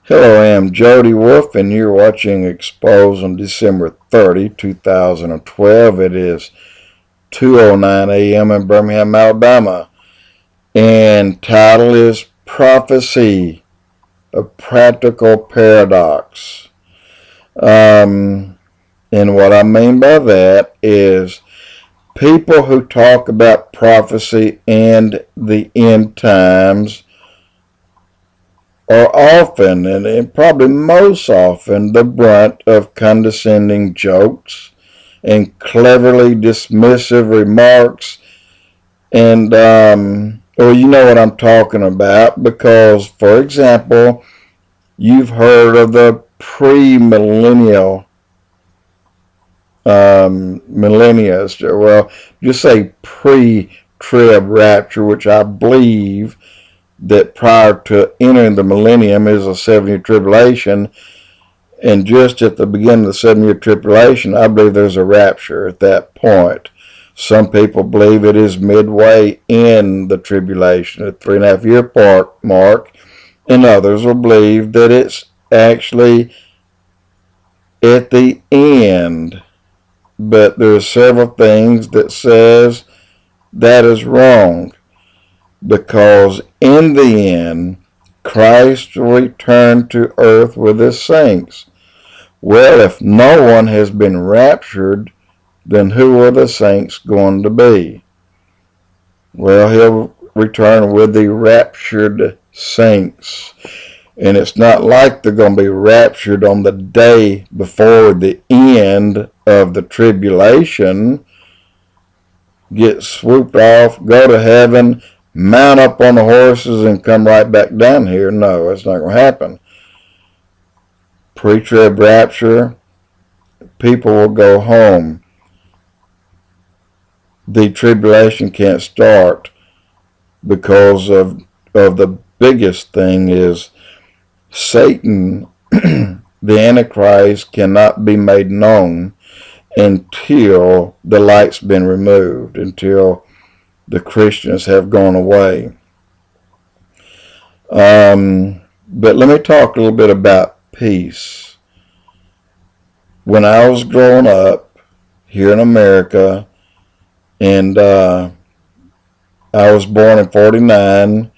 Hello, I am Jody Wolf, and you're watching Expoz on December 30, 2012. It is 2:09 a.m. in Birmingham, Alabama, and title is Prophecy, a Practical Paradox. And what I mean by that is people who talk about prophecy and the end times are often, and probably most often, the brunt of condescending jokes and cleverly dismissive remarks. And, or you know what I'm talking about, because, for example, you've heard of the pre-millennial millennials. Well, just say pre-trib rapture, which I believe that prior to entering the millennium is a 7-year tribulation, and just at the beginning of the 7-year tribulation, I believe there's a rapture at that point. Some people believe it is midway in the tribulation, at 3.5-year mark, and others will believe that it's actually at the end. But there are several things that says that is wrong, because in the end, Christ will return to earth with his saints. Well, if no one has been raptured, then who are the saints going to be? Well, he'll return with the raptured saints. And it's not like they're going to be raptured on the day before the end of the tribulation, get swooped off, go to heaven, mount up on the horses, and come right back down here. No, it's not going to happen. Pre-trib rapture, people will go home. The tribulation can't start because of the biggest thing is Satan, the Antichrist, cannot be made known until the light's been removed, until the Christians have gone away. But let me talk a little bit about peace. When I was growing up here in America, and I was born in 49,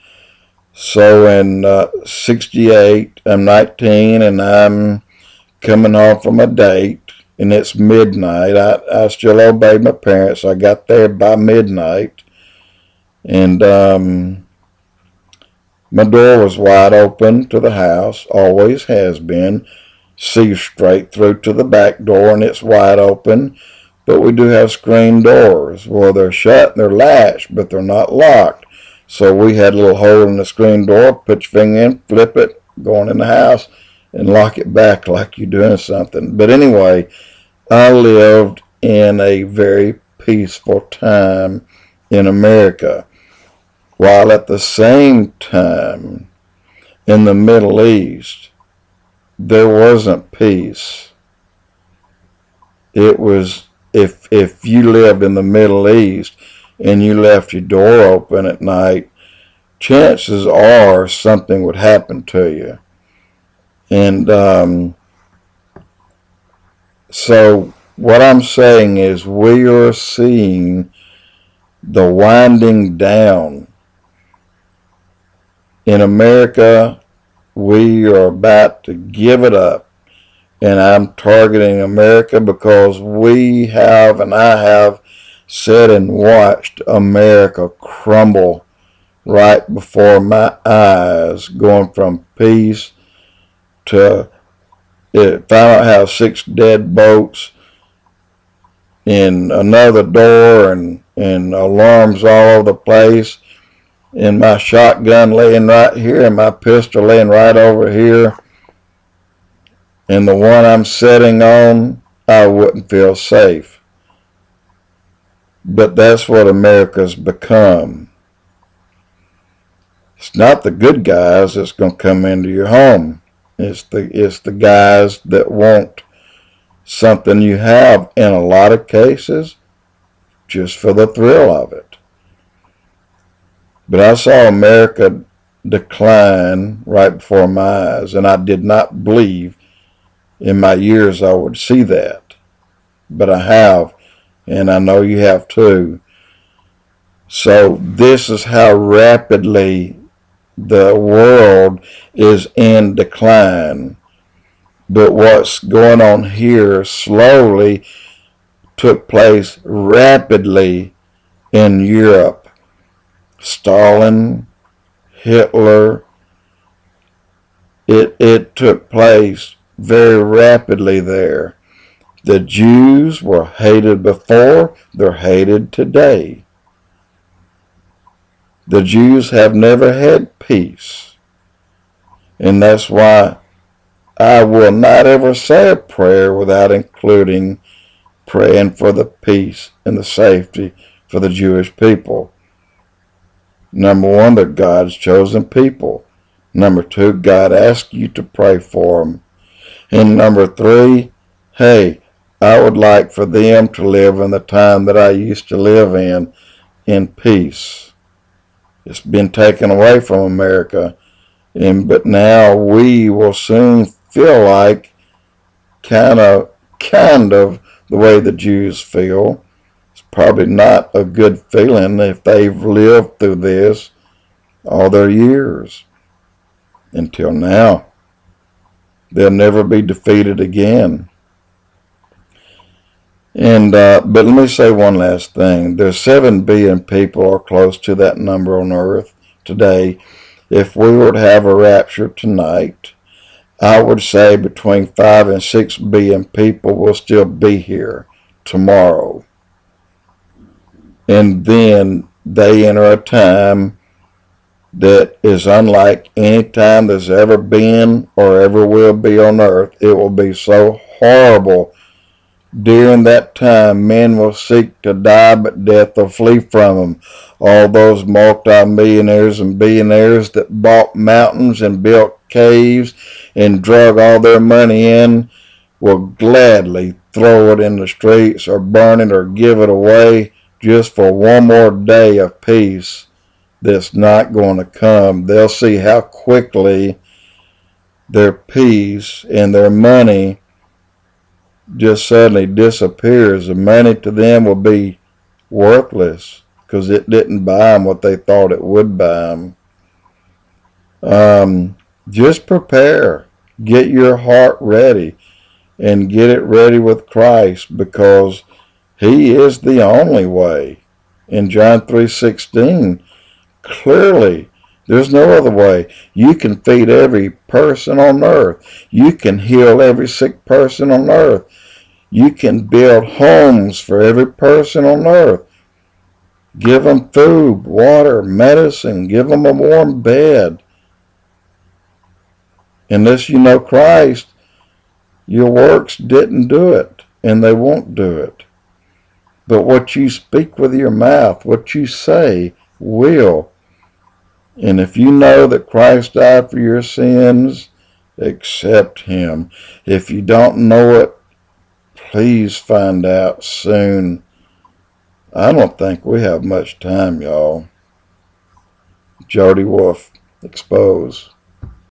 so in 68, I'm 19, and I'm coming home from a date, and it's midnight. I still obeyed my parents. I got there by midnight. And my door was wide open to the house, always has been. See straight through to the back door, and it's wide open. But we do have screen doors. Well, they're shut and they're latched, but they're not locked. So we had a little hole in the screen door, put your finger in, flip it, go in the house, and lock it back like you're doing something. But anyway, I lived in a very peaceful time in America, while at the same time in the Middle East there wasn't peace. It was, if you lived in the Middle East and you left your door open at night, chances are something would happen to you. And so what I'm saying is we are seeing the winding down. In America, we are about to give it up. And I'm targeting America because we have, and I have, sat and watched America crumble right before my eyes, going from peace to, if I don't have 6 dead boats in another door, and alarms all over the place, and my shotgun laying right here, and my pistol laying right over here, and the one I'm sitting on, I wouldn't feel safe. But that's what America's become. It's not the good guys that's going to come into your home. It's the guys that want something you have, in a lot of cases, just for the thrill of it. But I saw America decline right before my eyes, and I did not believe in my years I would see that. But I have, and I know you have too. So this is how rapidly the world is in decline. But what's going on here slowly took place rapidly in Europe. Stalin, Hitler, it took place very rapidly there. The Jews were hated before, they're hated today. The Jews have never had peace. And that's why I will not ever say a prayer without including praying for the peace and the safety for the Jewish people. Number one, they're God's chosen people. Number two, God asks you to pray for them. And number three, hey, I would like for them to live in the time that I used to live in peace. It's been taken away from America, but now we will soon feel like kind of the way the Jews feel. It's probably not a good feeling if they've lived through this all their years until now. They'll never be defeated again. And but let me say one last thing. There's 7 billion people or close to that number on earth today. If we were to have a rapture tonight, I would say between 5 and 6 billion people will still be here tomorrow. And then they enter a time that is unlike any time there's ever been or ever will be on earth. It will be so horrible. During that time, men will seek to die, but death will flee from them. All those multi-millionaires and billionaires that bought mountains and built caves and drug all their money in will gladly throw it in the streets or burn it or give it away just for one more day of peace that's not going to come. They'll see how quickly their peace and their money just suddenly disappears. The money to them will be worthless because it didn't buy them what they thought it would buy them. Just prepare. Get your heart ready and get it ready with Christ, because He is the only way. In John 3:16, clearly, there's no other way. You can feed every person on earth. You can heal every sick person on earth. You can build homes for every person on earth. Give them food, water, medicine. Give them a warm bed. Unless you know Christ, your works didn't do it, and they won't do it. But what you speak with your mouth, what you say, will. And if you know that Christ died for your sins, accept Him. If you don't know it, please find out soon. I don't think we have much time, y'all. Jody Wolf, Expoz.